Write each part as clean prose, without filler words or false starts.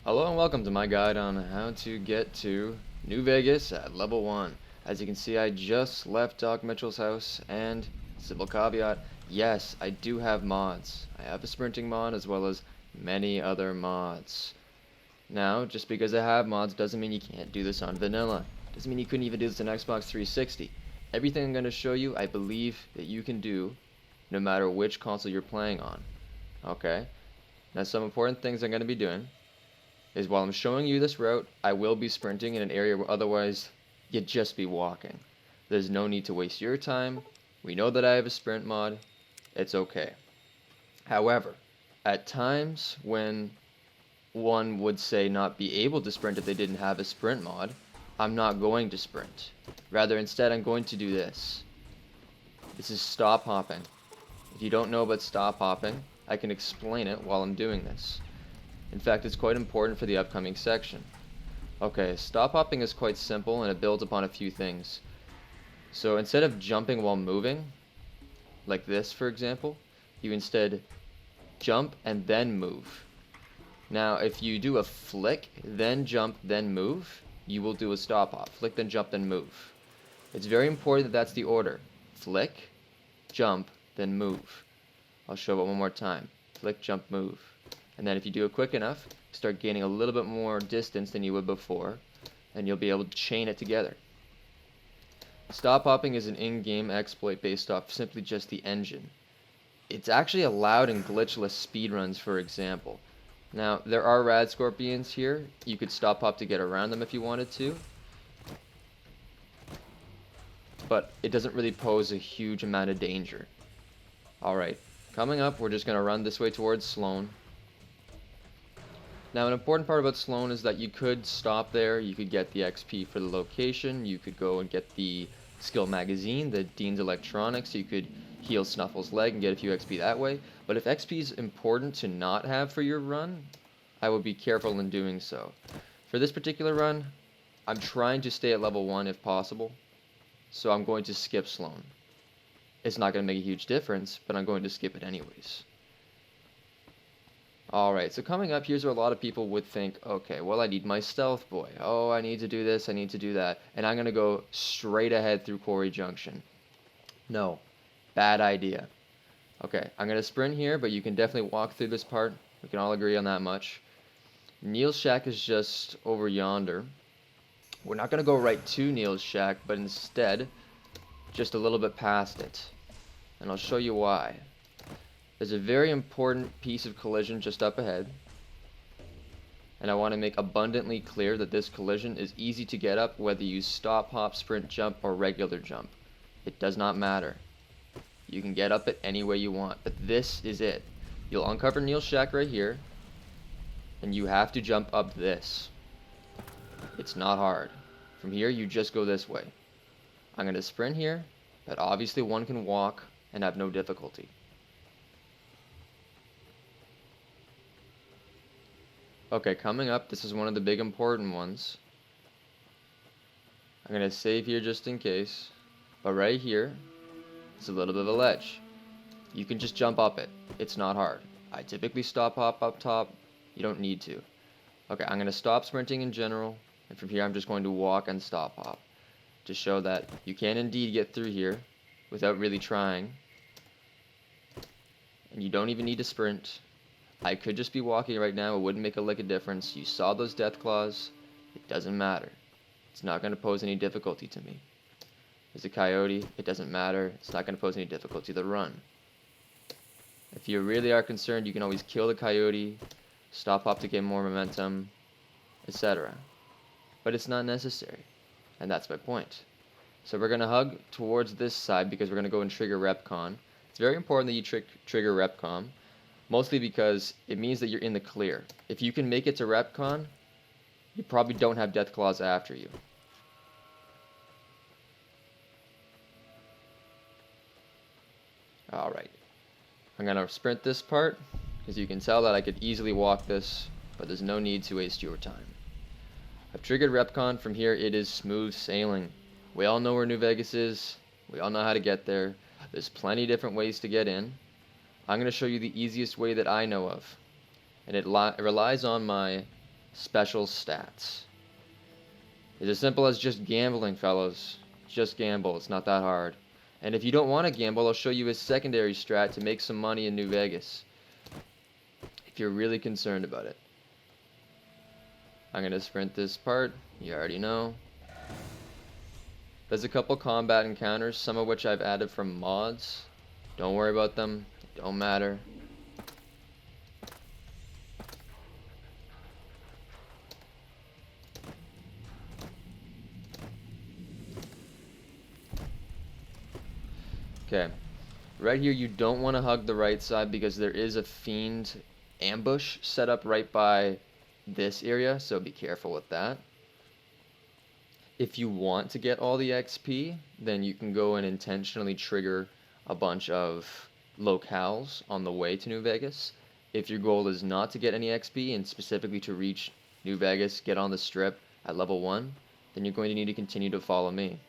Hello and welcome to my guide on how to get to New Vegas at level 1. As you can see, I just left Doc Mitchell's house, and simple caveat, yes, I do have mods. I have a sprinting mod as well as many other mods. Now, just because I have mods doesn't mean you can't do this on vanilla. Doesn't mean you couldn't even do this on Xbox 360. Everything I'm going to show you, I believe that you can do no matter which console you're playing on. Okay? Now, some important things I'm going to be doing is while I'm showing you this route, I will be sprinting in an area where otherwise you'd just be walking. There's no need to waste your time. We know that I have a sprint mod. It's okay. However, at times when one would say not be able to sprint if they didn't have a sprint mod, I'm not going to sprint. Rather, instead, I'm going to do this. This is stop hopping. If you don't know about stop hopping, I can explain it while I'm doing this. In fact, it's quite important for the upcoming section. Okay, stop hopping is quite simple and it builds upon a few things. So instead of jumping while moving, like this for example, you instead jump and then move. Now if you do a flick, then jump, then move, you will do a stop hop. Flick, then jump, then move. It's very important that that's the order. Flick, jump, then move. I'll show it one more time. Flick, jump, move. And then if you do it quick enough, start gaining a little bit more distance than you would before, and you'll be able to chain it together. Stop hopping is an in-game exploit based off simply just the engine. It's actually allowed in glitchless speedruns, for example. Now, there are rad scorpions here. You could stop hop to get around them if you wanted to, but it doesn't really pose a huge amount of danger. Alright, coming up, we're just going to run this way towards Sloan. Now, an important part about Sloan is that you could stop there, you could get the XP for the location, you could go and get the skill magazine, the Dean's Electronics, you could heal Snuffle's leg and get a few XP that way. But if XP is important to not have for your run, I would be careful in doing so. For this particular run, I'm trying to stay at level 1 if possible, so I'm going to skip Sloan. It's not going to make a huge difference, but I'm going to skip it anyways. Alright, so coming up, here's where a lot of people would think, okay, well, I need my stealth boy. Oh, I need to do this, I need to do that. And I'm going to go straight ahead through Quarry Junction. No, bad idea. Okay, I'm going to sprint here, but you can definitely walk through this part. We can all agree on that much. Neil's Shack is just over yonder. We're not going to go right to Neil's Shack, but instead, just a little bit past it. And I'll show you why. There's a very important piece of collision just up ahead, and I want to make abundantly clear that this collision is easy to get up whether you stop, hop, sprint, jump, or regular jump. It does not matter. You can get up it any way you want, but this is it. You'll uncover Neil's Shack right here, and you have to jump up this. It's not hard. From here, you just go this way. I'm going to sprint here, but obviously one can walk and have no difficulty. Okay, coming up, this is one of the big important ones. I'm going to save here just in case. But right here, it's a little bit of a ledge. You can just jump up it. It's not hard. I typically stop hop up top. You don't need to. Okay, I'm going to stop sprinting in general. And from here, I'm just going to walk and stop hop. To show that you can indeed get through here without really trying. And you don't even need to sprint. I could just be walking right now, it wouldn't make a lick of difference. You saw those deathclaws, it doesn't matter. It's not going to pose any difficulty to me. There's a coyote, it doesn't matter. It's not going to pose any difficulty to run. If you really are concerned, you can always kill the coyote, stop hop to get more momentum, etc. But it's not necessary, and that's my point. So we're going to hug towards this side because we're going to go and trigger REPCONN. It's very important that you trigger REPCONN. Mostly because it means that you're in the clear. If you can make it to REPCONN, you probably don't have deathclaws after you. Alright. I'm going to sprint this part, because you can tell that I could easily walk this, but there's no need to waste your time. I've triggered REPCONN. From here, it is smooth sailing. We all know where New Vegas is. We all know how to get there. There's plenty of different ways to get in. I'm going to show you the easiest way that I know of, and it relies on my special stats. It's as simple as just gambling, fellas. Just gamble. It's not that hard. And if you don't want to gamble, I'll show you a secondary strat to make some money in New Vegas, if you're really concerned about it. I'm going to sprint this part. You already know. There's a couple combat encounters, some of which I've added from mods. Don't worry about them. They don't matter. Okay. Right here, you don't want to hug the right side because there is a fiend ambush set up right by this area, so be careful with that. If you want to get all the XP, then you can go and intentionally trigger a bunch of locales on the way to New Vegas. If your goal is not to get any XP and specifically to reach New Vegas, get on the strip at level 1, then you're going to need to continue to follow me.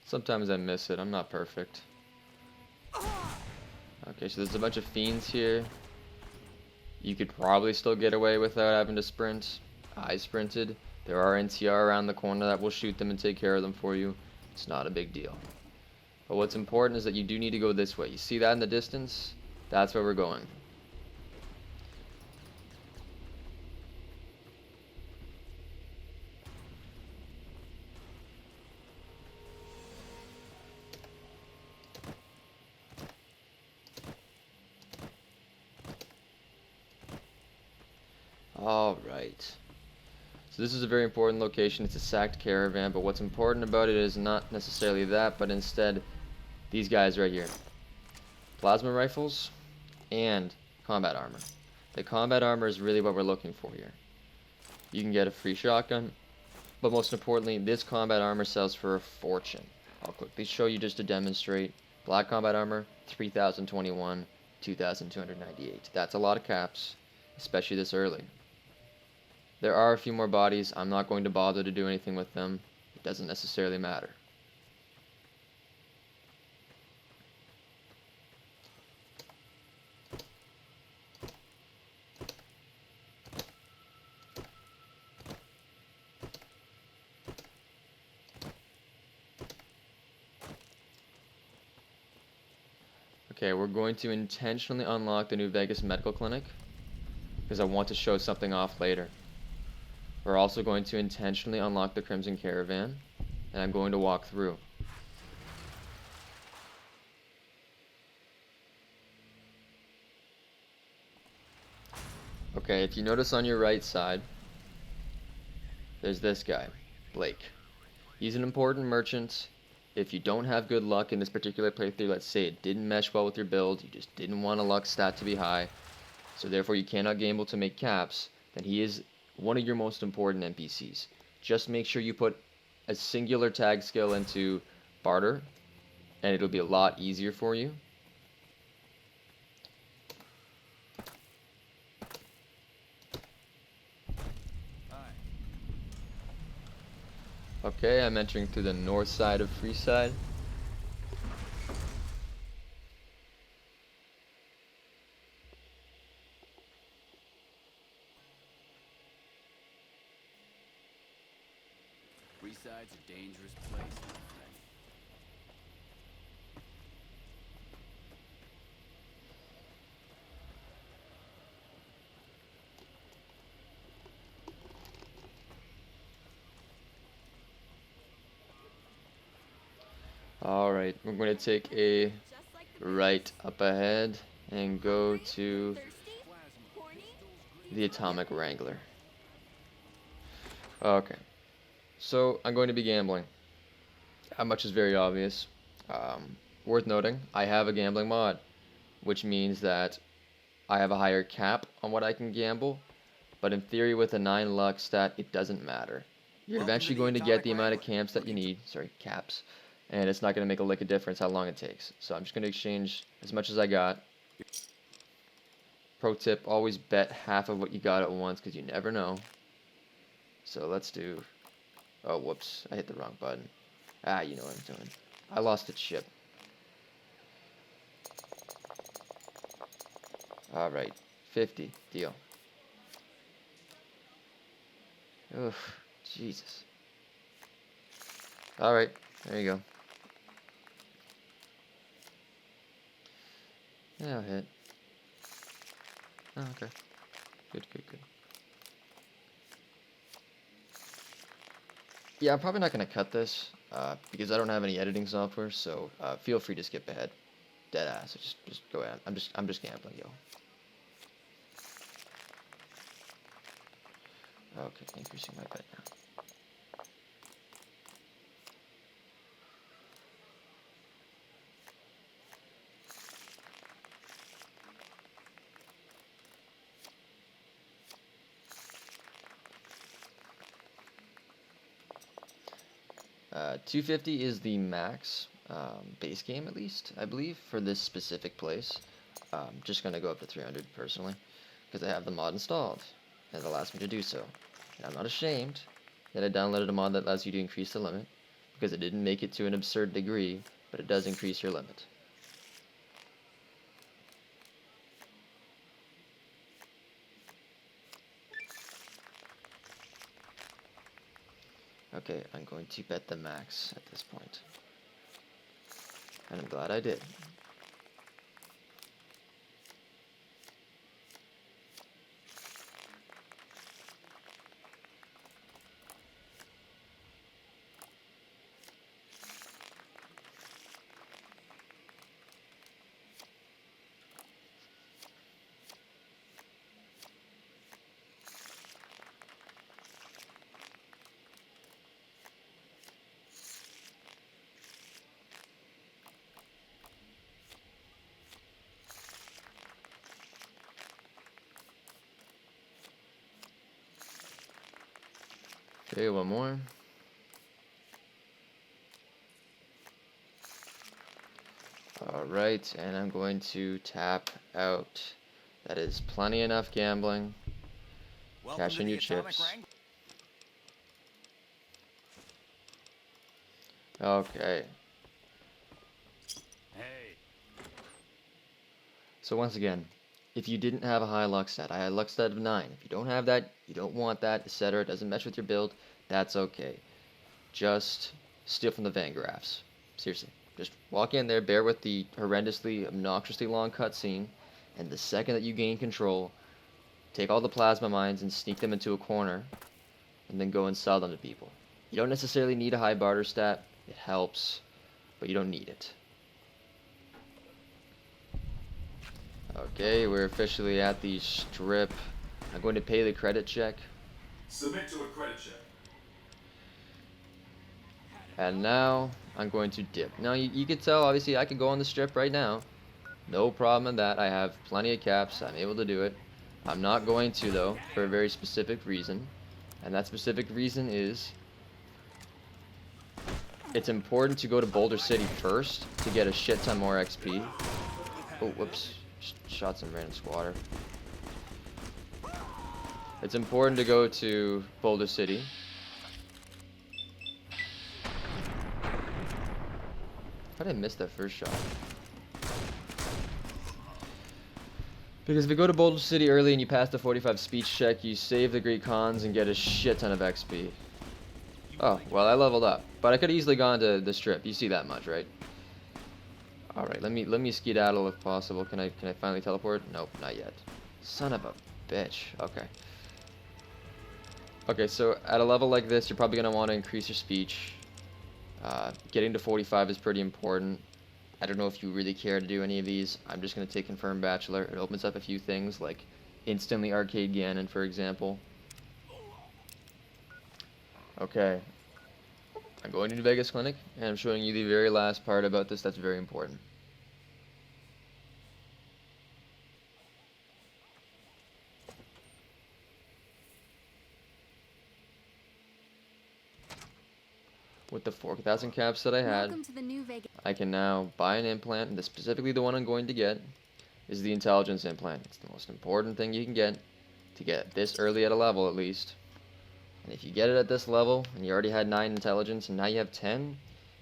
Sometimes I miss it. I'm not perfect. Okay, so there's a bunch of fiends here. You could probably still get away without having to sprint. I sprinted. There are NTR around the corner that will shoot them and take care of them for you. It's not a big deal. But what's important is that you do need to go this way. You see that in the distance? That's where we're going. Alright. So this is a very important location. It's a sacked caravan, but what's important about it is not necessarily that, but instead these guys right here. Plasma rifles and combat armor. The combat armor is really what we're looking for here. You can get a free shotgun, but most importantly, this combat armor sells for a fortune. I'll quickly show you just to demonstrate. Black combat armor, 3,021, 2,298. That's a lot of caps, especially this early. There are a few more bodies. I'm not going to bother to do anything with them. It doesn't necessarily matter. Okay, we're going to intentionally unlock the New Vegas Medical Clinic because I want to show something off later. We're also going to intentionally unlock the Crimson Caravan, and I'm going to walk through. Okay, if you notice on your right side, there's this guy, Blake. He's an important merchant. If you don't have good luck in this particular playthrough, let's say it didn't mesh well with your build, you just didn't want a luck stat to be high, so therefore you cannot gamble to make caps, then he is one of your most important NPCs. Just make sure you put a singular tag skill into barter, and it'll be a lot easier for you. Okay, I'm entering through the north side of Freeside. Freeside's a dangerous place, my friend. Alright, we're going to take a right up ahead and go to the Atomic Wrangler. Okay, so I'm going to be gambling. How much is very obvious. Worth noting, I have a gambling mod, which means that I have a higher cap on what I can gamble, but in theory with a 9 luck stat, it doesn't matter. You're Welcome to eventually the going to get the atomic amount of Wrangler. camps that you need, sorry, caps, and it's not going to make a lick of difference how long it takes. So I'm just going to exchange as much as I got. Pro tip, always bet half of what you got at once because you never know. So let's do, oh whoops, I hit the wrong button. Ah, you know what I'm doing. I lost its ship. Alright, 50, deal. Ugh, Jesus. Alright, there you go. Yeah, I'll hit. Oh, okay. Good, good, good. Yeah, I'm probably not going to cut this, because I don't have any editing software, so feel free to skip ahead. Dead ass. Just go ahead. I'm just gambling, yo. Okay, increasing my bet now. Uh, 250 is the max base game, at least, I believe, for this specific place. Just gonna go up to 300 personally, because I have the mod installed, and it allows me to do so. And I'm not ashamed that I downloaded a mod that allows you to increase the limit, because it didn't make it to an absurd degree, but it does increase your limit. Okay, I'm going to bet the max at this point. And I'm glad I did. Okay, one more. Alright, and I'm going to tap out. That is plenty enough gambling. Welcome Cash to in the your atomic chips. Wrangler. Okay. Hey. So once again, if you didn't have a high luck stat, I had luck stat of 9. If you don't have that, you don't want that, etc., it doesn't match with your build, that's okay. Just steal from the Vangraphs. Seriously. Just walk in there, bear with the horrendously, obnoxiously long cutscene, and the second that you gain control, take all the plasma mines and sneak them into a corner, and then go and sell them to people. You don't necessarily need a high barter stat. It helps, but you don't need it. Okay, we're officially at the strip. I'm going to pay the credit check. Submit to a credit check. And now I'm going to dip. Now you can tell, obviously, I can go on the strip right now. No problem in that. I have plenty of caps. I'm able to do it. I'm not going to, though, for a very specific reason. And that specific reason is it's important to go to Boulder City first to get a shit ton more XP. Oh, whoops. Shot some random squatter. It's important to go to Boulder City. How did I miss that first shot? Because if you go to Boulder City early and you pass the 45 speech check, you save the Great Cons and get a shit ton of XP. Oh, well, I leveled up. But I could have easily gone to the strip. You see that much, right? Alright, let me skedaddle if possible. Can I finally teleport? Nope, not yet. Son of a bitch. Okay. Okay, so at a level like this, you're probably going to want to increase your speech. Getting to 45 is pretty important. I don't know if you really care to do any of these. I'm just going to take Confirmed Bachelor. It opens up a few things, like instantly Arcade Ganon, for example. Okay. I'm going to New Vegas Clinic, and I'm showing you the very last part about this that's very important. with the 4,000 caps that I had, Welcome to the New Vegas. I can now buy an implant, and specifically the one I'm going to get is the intelligence implant. It's the most important thing you can get to get this early at a level at least. And if you get it at this level, and you already had 9 intelligence, and now you have 10,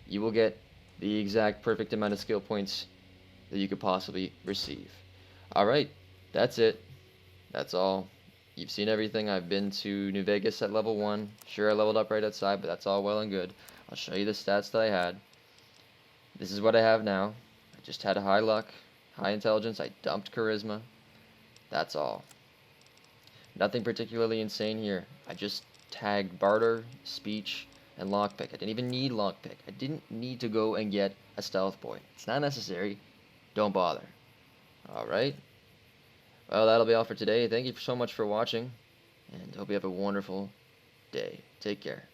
you will get the exact perfect amount of skill points that you could possibly receive. Alright, that's it. That's all. You've seen everything. I've been to New Vegas at level 1. Sure, I leveled up right outside, but that's all well and good. I'll show you the stats that I had. This is what I have now. I just had a high luck, high intelligence. I dumped charisma. That's all. Nothing particularly insane here. I just tagged barter, speech, and lockpick. I didn't even need lockpick. I didn't need to go and get a stealth boy. It's not necessary. Don't bother. Alright. Well, that'll be all for today. Thank you so much for watching, and hope you have a wonderful day. Take care.